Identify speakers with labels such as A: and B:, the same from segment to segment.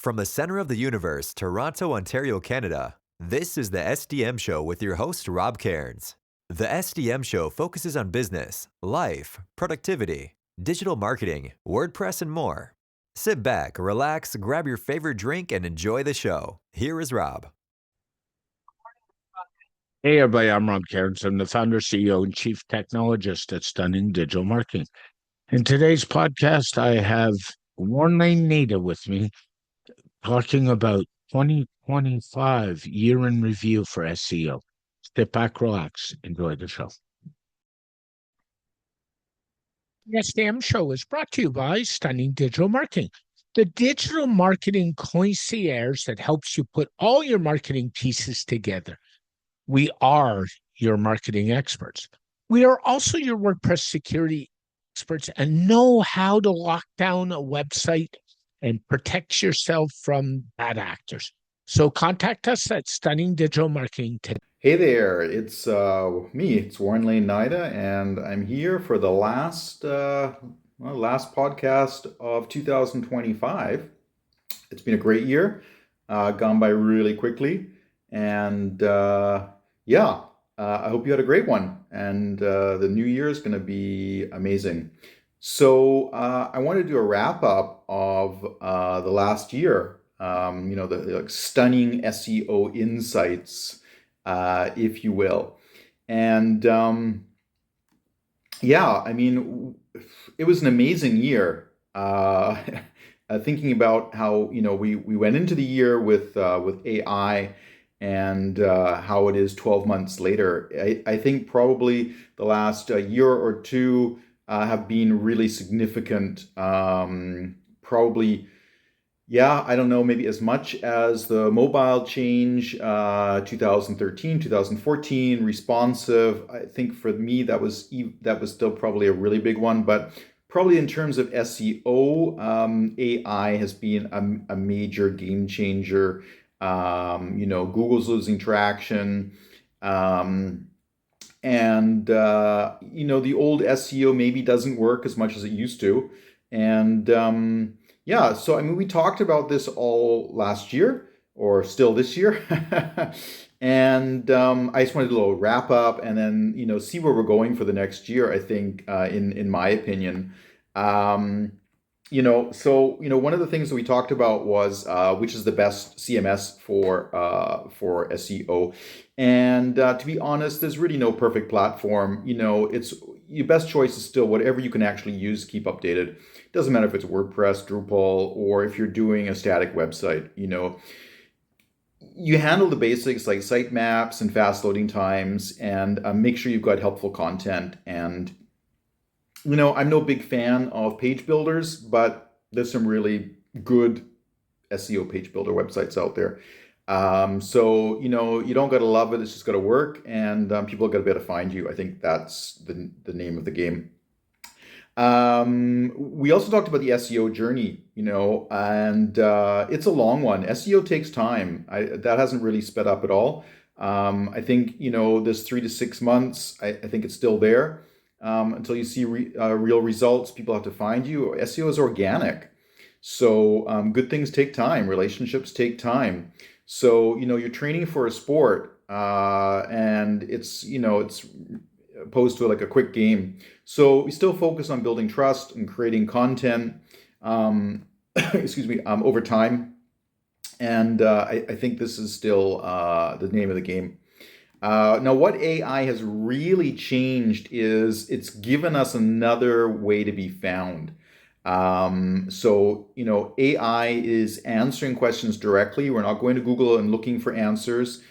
A: From the center of the universe, Toronto, Ontario, Canada, this is the SDM Show with your host, Rob Cairns. The SDM Show focuses on business, life, productivity, digital marketing, WordPress, and more. Sit back, relax, grab your favorite drink, and enjoy the show. Here is Rob.
B: Hey everybody, I'm Rob Cairns. I'm the founder, CEO, and chief technologist at Stunning Digital Marketing. In today's podcast, I have Laine Naida with me talking about 2025 year in review for SEO. Sit back, relax, enjoy the show. The SDM Show is brought to you by Stunning Digital Marketing, the digital marketing concierge that helps you put all your marketing pieces together. We are your marketing experts. We are also your WordPress security experts and know how to lock down a website and protect yourself from bad actors. So contact us at Stunning Digital Marketing today.
C: Hey there, it's me, it's Laine Naida, and I'm here for the last podcast of 2025. It's been a great year, gone by really quickly, and I hope you had a great one, and the new year is going to be amazing. So I want to do a wrap up of the last year, the stunning SEO insights, if you will. And it was an amazing year. Thinking about how we went into the year with AI and how it is 12 months later. I think probably the last year or two have been really significant. Probably, I don't know, maybe as much as the mobile change, 2013, 2014, responsive. I think for me that was still probably a really big one, but probably in terms of SEO, AI has been a major game changer. Google's losing traction. The old SEO maybe doesn't work as much as it used to. And so we talked about this all last year, or still this year. And I just wanted to do a little wrap up and then, see where we're going for the next year, I think, in my opinion. One of the things that we talked about was which is the best CMS for SEO. And to be honest, there's really no perfect platform. It's your best choice is still whatever you can actually use to keep updated. It doesn't matter if it's WordPress, Drupal, or if you're doing a static website. You handle the basics like sitemaps and fast loading times, and make sure you've got helpful content. And I'm no big fan of page builders, but there's some really good SEO page builder websites out there. You don't got to love it. It's just got to work, and people got to be able to find you. I think that's the name of the game. We also talked about the SEO journey, and it's a long one. SEO takes time. That hasn't really sped up at all. I think, this 3 to 6 months, I think it's still there. Until you see real results, people have to find you. SEO is organic. So good things take time. Relationships take time. So, you're training for a sport and it's opposed to like a quick game. So we still focus on building trust and creating content, over time. And I think this is still the name of the game. Now, what AI has really changed is it's given us another way to be found. AI is answering questions directly. We're not going to Google and looking for answers.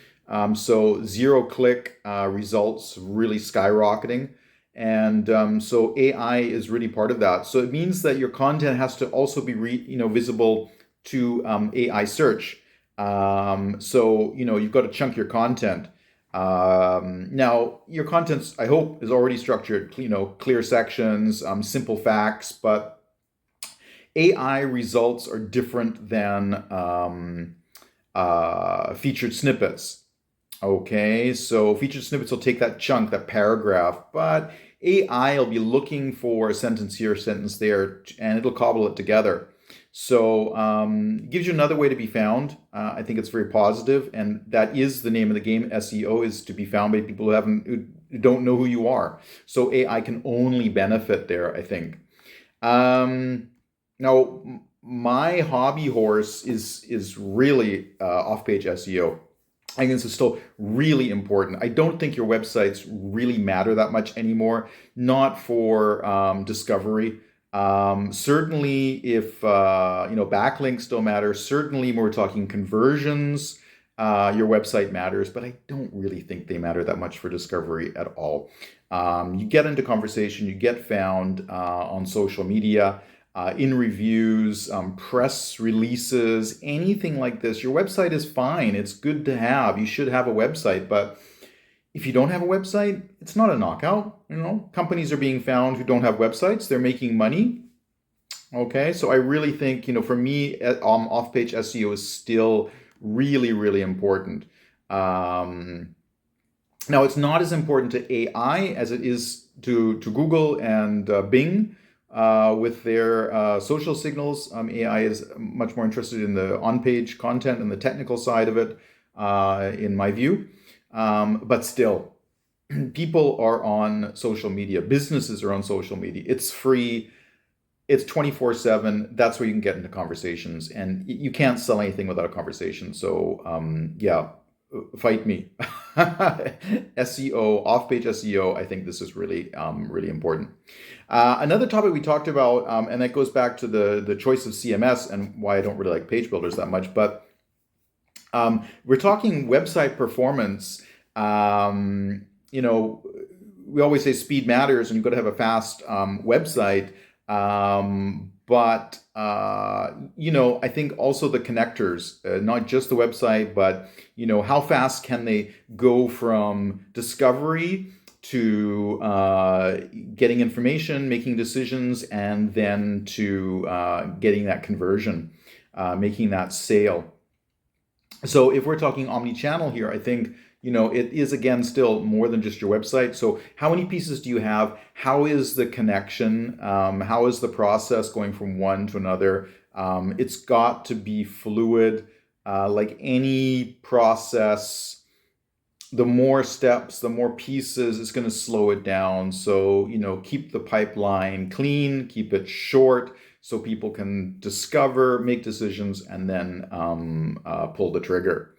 C: So zero-click results really skyrocketing. And so AI is really part of that. So it means that your content has to also be visible to AI search. You've got to chunk your content. Now your content, I hope, is already structured, clear sections, simple facts, but AI results are different than featured snippets. Okay, so featured snippets will take that chunk, that paragraph, but AI will be looking for a sentence here, a sentence there, and it'll cobble it together. So it gives you another way to be found. I think it's very positive, and that is the name of the game. SEO is to be found by people who don't know who you are. So AI can only benefit there, I think. Now, my hobby horse is really off-page SEO. I think this is still really important. I don't think your websites really matter that much anymore, not for discovery. Certainly, if backlinks still matter. Certainly, when we're talking conversions, your website matters. But I don't really think they matter that much for discovery at all. You get into conversation, you get found on social media, in reviews, press releases, anything like this. Your website is fine. It's good to have. You should have a website, but if you don't have a website, it's not a knockout. Companies are being found who don't have websites. They're making money. Okay, so I really think, for me, off-page SEO is still really, really important. Now, it's not as important to AI as it is to Google and Bing with their social signals. AI is much more interested in the on-page content and the technical side of it, in my view. But still, people are on social media. Businesses are on social media. It's free. It's 24/7. That's where you can get into conversations. And you can't sell anything without a conversation. So, yeah, fight me. SEO, off-page SEO, I think this is really, really important. Another topic we talked about, and that goes back to the choice of CMS and why I don't really like page builders that much, but we're talking website performance. We always say speed matters and you've got to have a fast website. But I think also the connectors, not just the website, but how fast can they go from discovery to getting information, making decisions, and then to getting that conversion, making that sale. So if we're talking omni-channel here, I think it is, again, still more than just your website. So how many pieces do you have? How is the connection? How is the process going from one to another? It's got to be fluid. Like any process, the more steps, the more pieces, it's going to slow it down. So, keep the pipeline clean, keep it short so people can discover, make decisions, and then pull the trigger.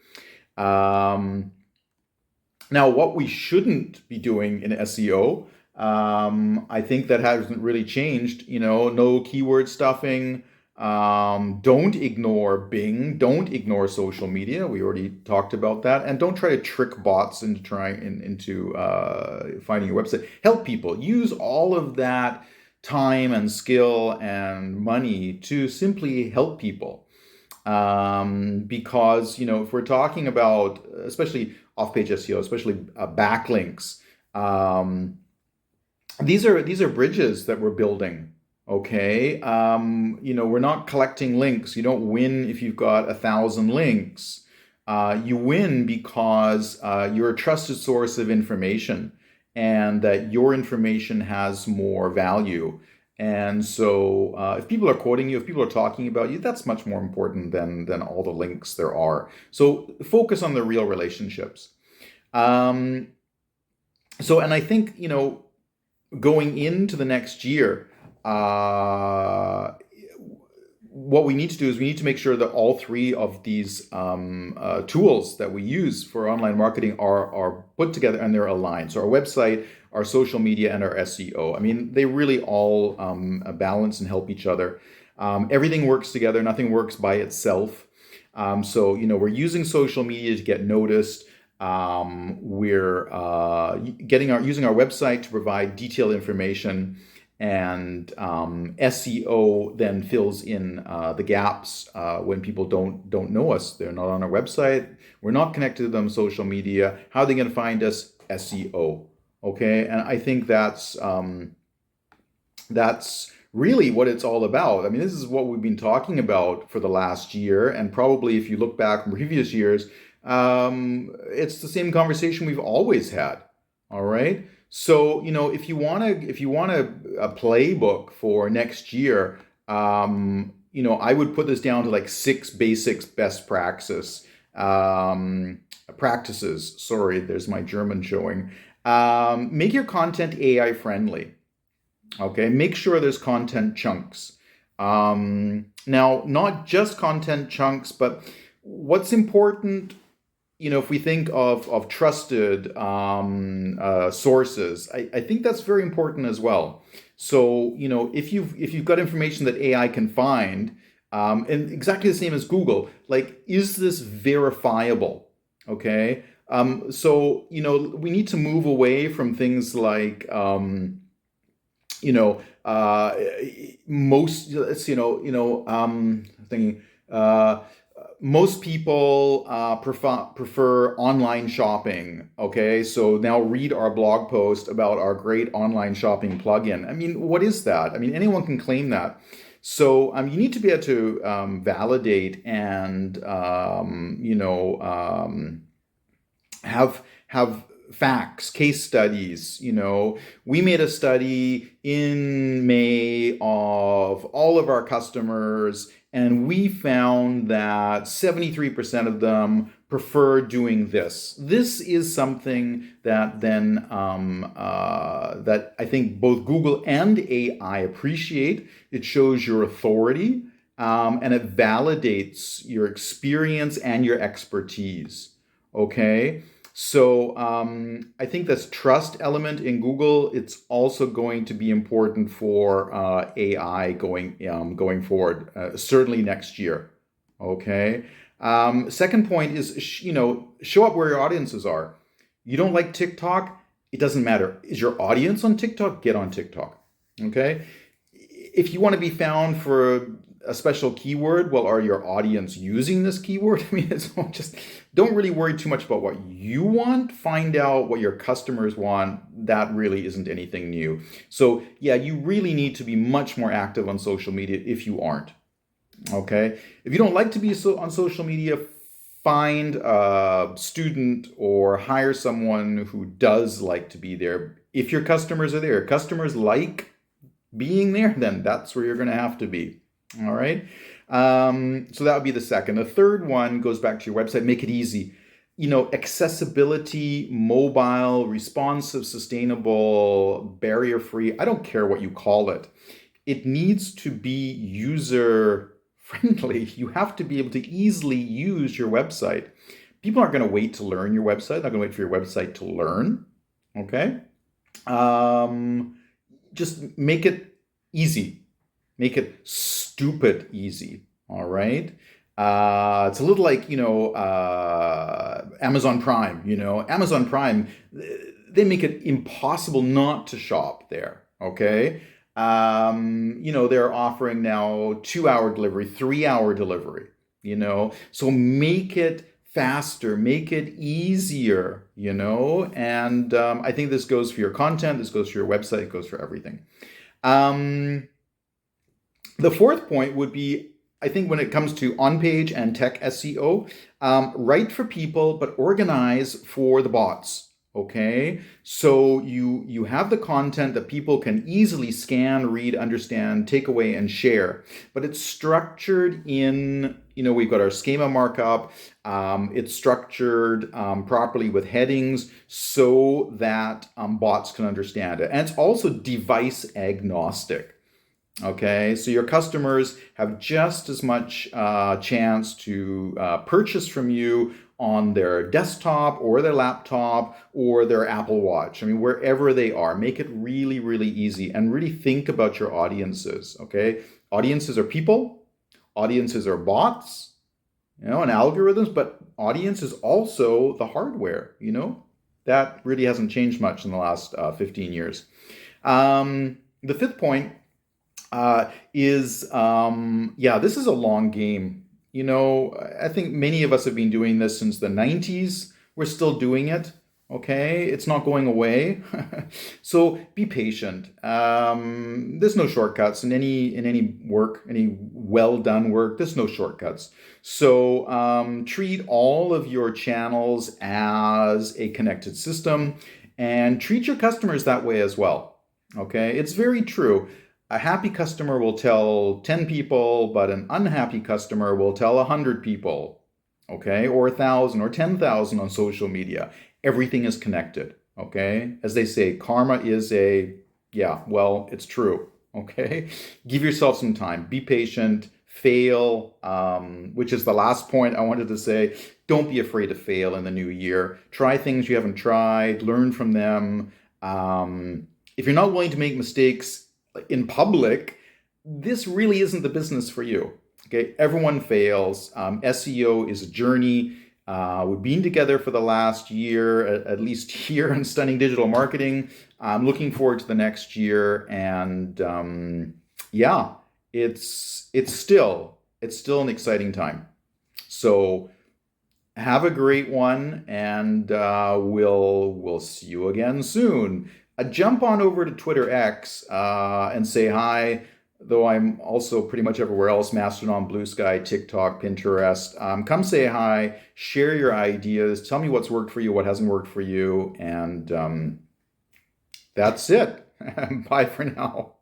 C: Now, what we shouldn't be doing in SEO, I think that hasn't really changed. No keyword stuffing. Don't ignore Bing. Don't ignore social media. We already talked about that. And don't try to trick bots into finding your website. Help people. Use all of that time and skill and money to simply help people. Because, if we're talking about, especially off-page SEO, especially backlinks, these are bridges that we're building. Okay, we're not collecting links. You don't win if you've got 1,000 links. You win because you're a trusted source of information, and that your information has more value. And so if people are quoting you, if people are talking about you, that's much more important than all the links there are. So focus on the real relationships. And I think, going into the next year, what we need to do is we need to make sure that all three of these tools that we use for online marketing are put together and they're aligned. So our website, our social media, and our SEO. I mean, they really all balance and help each other. Everything works together. Nothing works by itself. So, we're using social media to get noticed. We're using our website to provide detailed information. And SEO then fills in the gaps when people don't know us. They're not on our website. We're not connected to them on social media. How are they going to find us? SEO. Okay, and I think that's really what it's all about. I mean, this is what we've been talking about for the last year, and probably if you look back from previous years, it's the same conversation we've always had. All right. So, if you want a playbook for next year, I would put this down to like 6 basic best practices. Sorry, there's my German showing. Make your content AI friendly. Okay, make sure there's content chunks. Now, not just content chunks, but what's important, if we think of trusted sources, I think that's very important as well. So, if you've got information that AI can find, and exactly the same as Google, like, is this verifiable? Okay. So, we need to move away from things like, you know, uh, most, thinking, most people prefer online shopping. Okay, so now read our blog post about our great online shopping plugin. I mean, what is that? I mean, anyone can claim that. So you need to be able to validate and have facts, case studies. We made a study in May of all of our customers, and we found that 73% of them prefer doing this. This is something that then that I think both Google and AI appreciate. It shows your authority, and it validates your experience and your expertise. Okay. So I think this trust element in Google, it's also going to be important for AI going forward, certainly next year. Okay. Second point is, show up where your audiences are. You don't like TikTok? It doesn't matter. Is your audience on TikTok? Get on TikTok. Okay. If you want to be found for a special keyword, well, are your audience using this keyword? I mean, it's just, don't really worry too much about what you want. Find out what your customers want. That really isn't anything new. So yeah, you really need to be much more active on social media if you aren't. Okay. If you don't like to be on social media, find a student or hire someone who does like to be there. If your customers are there, customers like being there, then that's where you're going to have to be. All right. So that would be the second. The third one goes back to your website. Make it easy. Accessibility, mobile, responsive, sustainable, barrier-free. I don't care what you call it. It needs to be user friendly. You have to be able to easily use your website. People aren't going to wait to learn your website. They're going to wait for your website to learn. Okay. Just make it easy. Make it stupid easy. All right. It's a little like, Amazon Prime. Amazon Prime, they make it impossible not to shop there. Okay. They're offering now 2-hour delivery, 3-hour delivery, so make it faster, make it easier, and I think this goes for your content, this goes for your website, it goes for everything. The fourth point would be, I think when it comes to on-page and tech SEO, write for people, but organize for the bots. Okay, so you have the content that people can easily scan, read, understand, take away, and share. But it's structured in, we've got our schema markup. It's structured properly with headings so that bots can understand it. And it's also device agnostic. Okay, so your customers have just as much chance to purchase from you on their desktop or their laptop or their Apple Watch. I mean, wherever they are, make it really, really easy and really think about your audiences. Okay, audiences are people, audiences are bots, and algorithms, but audience is also the hardware. That really hasn't changed much in the last 15 years. The fifth point is this is a long game. I think many of us have been doing this since the 90s. We're still doing it. Okay, it's not going away. So be patient. There's no shortcuts in any work, any well done work. There's no shortcuts. So treat all of your channels as a connected system, and treat your customers that way as well. Okay, it's very true. a happy customer will tell 10 people, but an unhappy customer will tell 100 people, okay, or 1,000 or 10,000 on social media. Everything is connected, okay? As they say, karma is yeah, well, it's true, okay? Give yourself some time, be patient, fail, which is the last point I wanted to say. Don't be afraid to fail in the new year. Try things you haven't tried, learn from them. If you're not willing to make mistakes in public, this really isn't the business for you. Okay, everyone fails. SEO is a journey. We've been together for the last year, at least here in Stunning Digital Marketing. I'm looking forward to the next year, and yeah, it's still an exciting time. So have a great one, and we'll see you again soon. Jump on over to Twitter X and say hi. Though I'm also pretty much everywhere else: Mastodon, Blue Sky, TikTok, Pinterest. Come say hi, share your ideas, tell me what's worked for you, what hasn't worked for you, and that's it. Bye for now.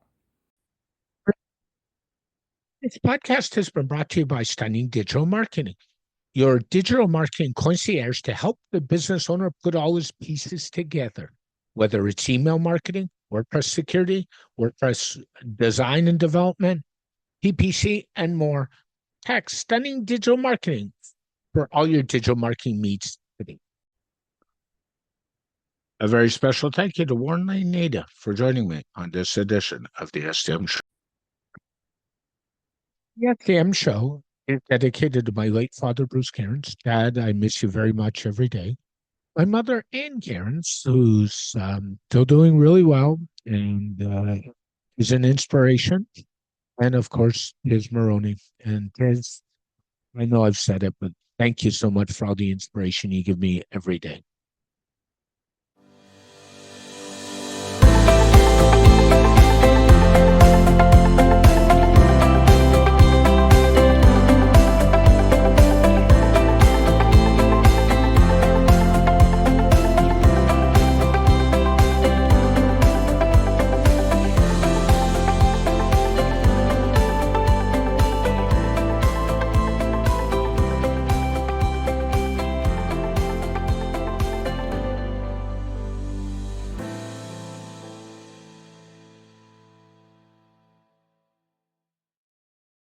B: This podcast has been brought to you by Stunning Digital Marketing, your digital marketing concierge to help the business owner put all his pieces together, whether it's email marketing, WordPress security, WordPress design and development, PPC, and more. Text Stunning Digital Marketing for all your digital marketing needs today. A very special thank you to Warren and Naida for joining me on this edition of the SDM Show. The SDM Show is dedicated to my late father, Bruce Cairns. Dad, I miss you very much every day. My mother, Ann Cairns, who's still doing really well and is an inspiration. And of course, Tiz Maroney. And Tiz, I know I've said it, but thank you so much for all the inspiration you give me every day.